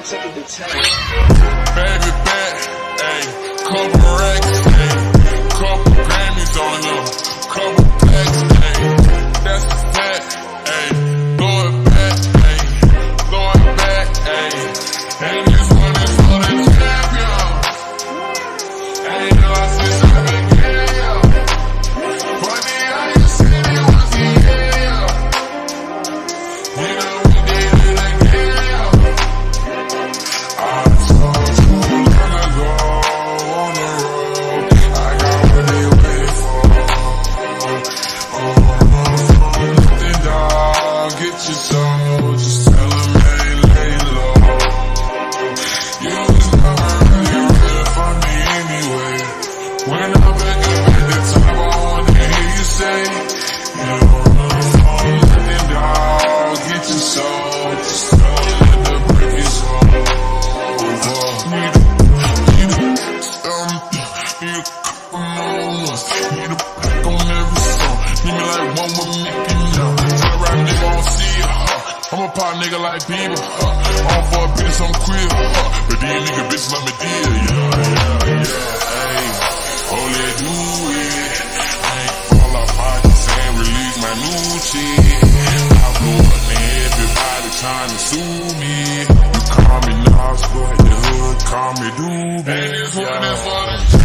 try taking the time. Baby back, ayy, couple racks, ayy, couple Grammys on them, couple packs, ayy, that's a fact, ayy, throw it back, ayy, throw it back, ayy, and this one is for the champion. Ain't no assist on the game, but the other city was the area. You know we did it again. I told you long ago on the road, I got what they waited for. Nothing, dog, get your soul, just tell them, hey, lay low. You was never really for me anyway. When I'm back up at the top, I wanna hear you say, you don't run from nothing, dog, get your soul, just tell them that the break is over. Need a pack on every song. Need me like one with Mickey now. Tell the rap nigga I don't see ya. I'm a pop nigga like Bieber. All for a bitch, I'm queer. But these nigga bitches let me deal. Yeah, ayy. Only do it. I ain't fall off pockets and release my new shit. I blew up and everybody trying to sue me. You call me Nas, but the hood call me Doobie. And this one is for the